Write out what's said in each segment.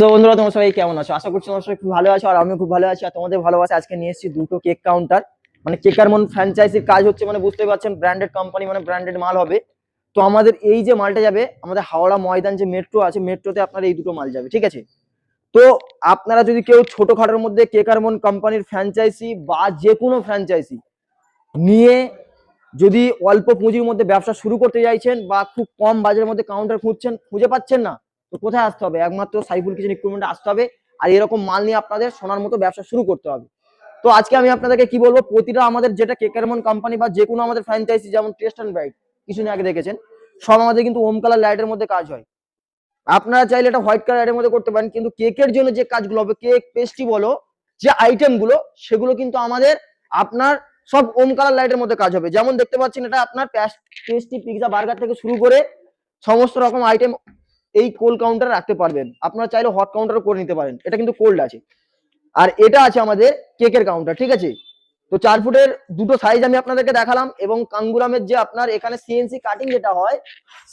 So বন্ধুরা, তোমরা সবাই কেমন আছো? আশা করছি তোমরা সবাই খুব ভালো আছো, আর আমিও খুব ভালো আছি। আর তোমাদের ভালোবাসা আজকে নিয়ে এসেছি দুটো কেক কাউন্টার। মানে কেকার মন ফ্র্যাঞ্চাইজির কাজ হচ্ছে, মানে বুঝতে পারছেন, ব্র্যান্ডেড কোম্পানি, মানে ব্র্যান্ডেড মাল হবে। তো আমাদের এই যে মালটা যাবে, আমাদের হাওড়া ময়দান যে মেট্রো আছে, মেট্রোতে আপনার এই দুটো মাল যাবে, ঠিক আছে? তো আপনারা যদি কেউ ছোটখাটোর মধ্যে কেকার মন কোম্পানির ফ্র্যাঞ্চাইজি বা যে কোনো ফ্র্যাঞ্চাইজি নিয়ে যদি অল্প পুঁজির মধ্যে ব্যবসা শুরু করতে চাইছেন বা খুব কম বাজারের মধ্যে কাউন্টার খুঁজছেন, খুঁজে পাচ্ছেন না, তো কোথায় আসতে হবে? একমাত্র সাইফুল কিচেন ইকুইপমেন্টে আসতে হবে। আর এরকম মাল নিয়ে আপনাদের সোনার মতো ব্যবসা শুরু করতে হবে। তো আজকে আমি আপনাদেরকে কি বলবো, প্রতিটা আমাদের যেটা কেকারমন কোম্পানি বা যে কোনো আমাদের ফ্র্যাঞ্চাইজি, যেমন টেস্ট অ্যান্ড ব্রাইট কিছুদিন আগে দেখেছেন, সব আমাদের কিন্তু ওম কালার লাইটের মধ্যে কাজ হয়। আপনারা চাইলে এটা হোয়াইট কালারের মধ্যে করতে পারেন, কিন্তু কেকের জন্য যে কাজগুলো হবে, কেক পেস্ট্রি বলো, যে আইটেম গুলো, সেগুলো কিন্তু আমাদের আপনার সব ওম কালার লাইটের মধ্যে কাজ হবে। যেমন দেখতে পাচ্ছেন, এটা আপনার পেস্ট্রি, পিৎজা, বার্গার থেকে শুরু করে সমস্ত রকম আইটেম এই কোল্ড কাউন্টারে রাখতে পারবেন। আপনারা চাইলে হট কাউন্টারও করে নিতে পারেন, এটা কিন্তু কোল্ড আছে। আর এটা আছে আমাদের কেকের কাউন্টার, ঠিক আছে? তো 4 ফুটের দুটো সাইজ আমি আপনাদেরকে দেখালাম, এবং কাঙ্গুরামের যে আপনার এখানে সিএনসি কাটিং যেটা হয়,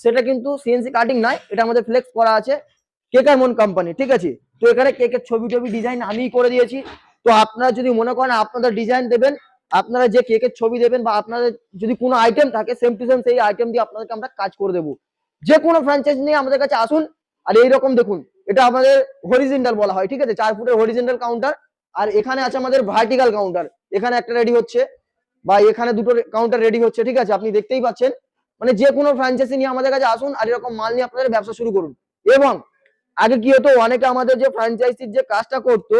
সেটা কিন্তু সিএনসি কাটিং নয়, এটা আমাদের ফ্লেক্স করা আছে কেকার মন কোম্পানি, ঠিক আছে? তো এখানে কেকের ছবি টবি ডিজাইন আমিই করে দিয়েছি। তো আপনারা যদি মনে করেন আপনাদের ডিজাইন দেবেন, আপনারা যে কেকের ছবি দেবেন, বা আপনাদের যদি কোনো আইটেম থাকে সেম টু সেম, সেই আইটেম দিয়ে আপনাদেরকে আমরা কাজ করে দেবো। যে কোনো ফ্র্যাঞ্চাইজি নিয়ে আমাদের কাছে আসুন। আর এইরকম দেখুন, এটা আমাদের হরিজেন্টাল বলা হয়, ঠিক আছে? 4 ফুটের হরিজেন্টাল কাউন্টার। আর এখানে আছে আমাদের ভার্টিক্যাল কাউন্টার, এখানে একটা রেডি হচ্ছে, বা এখানে দুটো কাউন্টার রেডি হচ্ছে, ঠিক আছে? আপনি দেখতেই পাচ্ছেন। মানে যে কোনো ফ্র্যাঞ্চাইজি নিয়ে আমাদের কাছে আসুন, আর এরকম মাল নিয়ে আপনাদের ব্যবসা শুরু করুন। এবং আগে কি হতো, অনেকে আমাদের যে ফ্র্যাঞ্চাইজির যে কাজটা করতো,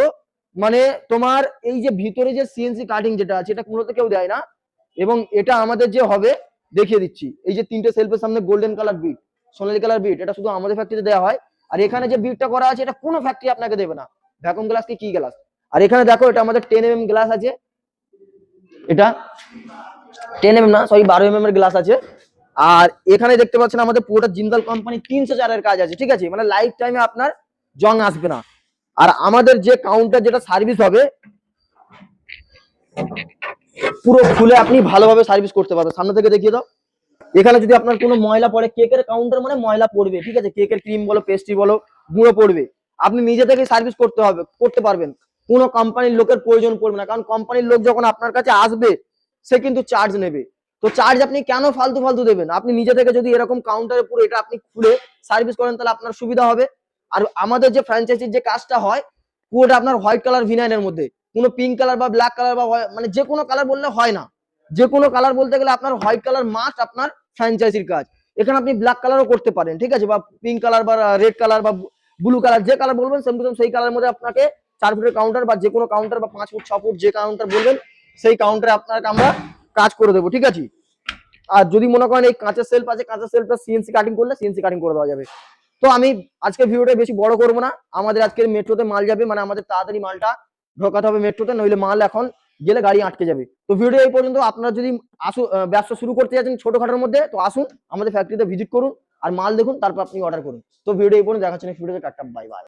মানে তোমার এই যে ভিতরে যে সিএনসি কাটিং যেটা আছে, এটা মূলত কেউ দেয় না। এবং এটা আমাদের যে হবে, দেখিয়ে দিচ্ছি, এই যে 3টে সেলফের সামনে গোল্ডেন কালার বিট, সোনালী কালার বিট, এটা শুধু আমাদের ফ্যাক্টরিতে দেওয়া হয়। আর এখানে যে বিটটা করা আছে, এটা কোনো ফ্যাক্টরি আপনাকে দেবে না। ভ্যাকুয়াম গ্লাস কি গ্লাস। আর এখানে দেখো, এটা আমাদের 10 mm গ্লাস আছে, এটা 10 mm না, সরি, 12 mm এর গ্লাস আছে। আর এখানে দেখতে পাচ্ছেন আমাদের পুরোটা জিন্দাল কোম্পানি 304 এর কাজ আছে, ঠিক আছে? মানে লাইফ টাইমে আপনার জং আসবে না। আর আমাদের যে কাউন্টার যেটা সার্ভিস হবে, পুরো খুলে আপনি ভালোভাবে সার্ভিস করতে পারবেন। সামনে থেকে দেখিয়ে দাও। এখানে যদি আপনার কোনো ময়লা পড়ে, কেকের কাউন্টার মানে ময়লা পড়বে, ঠিক আছে? কেকের ক্রিম বলো, পেস্ট্রি বলো, গুঁড়ো পড়বে, আপনি নিজে থেকে সার্ভিস করতে পারবেন। কোনো কোম্পানির লোকের প্রয়োজন পড়বে না, কারণ কোম্পানির লোক যখন আপনার কাছে আসবে, সে কিন্তু চার্জ নেবে। তো চার্জ আপনি কেন ফালতু ফালতু দেবেন? আপনি নিজে থেকে যদি এরকম কাউন্টারে পুরো এটা আপনি খুলে সার্ভিস করেন, তাহলে আপনার সুবিধা হবে। আর আমাদের যে ফ্র্যাঞ্চাইজির যে কাজটা হয়, পুরোটা আপনার হোয়াইট কালার ভিনাইলের মধ্যে, কোনো পিঙ্ক কালার বা ব্ল্যাক কালার বা মানে যে কোনো কালার বললে হয় না। যে কোনো কালার বলতে গেলে আপনার হোয়াইট কালার মাস্ট আপনার ফ্র্যাঞ্চাইজির কাজ। এখানে আপনি ব্ল্যাক কালারও করতে পারেন, ঠিক আছে? বা পিঙ্ক কালার বা রেড কালার বা ব্লু কালার, যে কালার বলবেন সেম টু সেম সেই কালারের মধ্যে আপনাকে 4 ফুটের কাউন্টার বা যে কোনো কাউন্টার বা 5 ফুট 6 ফুট যে কাউন্টার বলবেন, সেই কাউন্টারে আপনাকে আমরা কাজ করে দেবো, ঠিক আছে? আর যদি মনে করেন এই কাঁচের সেলফ আছে, কাঁচের সেলফটা সিএনসি কাটিং করলে সিএনসি কাটিং করে দেওয়া যাবে। তো আমি আজকে ভিডিওটা বেশি বড় করবো না। আমাদের আজকে মেট্রোতে মাল যাবে, মানে আমাদের তাড়াতাড়ি মালটা ঢোকাতে হবে মেট্রোতে, নইলে মাল এখন গেলে গাড়ি আটকে যাবে। তো ভিডিও এই পর্যন্ত। আপনারা যদি ব্যবসা শুরু করতে যাচ্ছেন ছোটখাটোর মধ্যে, তো আসুন আমাদের ফ্যাক্টরিতে ভিজিট করুন, আর মাল দেখুন, তারপর আপনি অর্ডার করুন। তো ভিডিও এই পর্যন্ত, দেখাচ্ছেন ভিডিওতে। Tata, bye bye.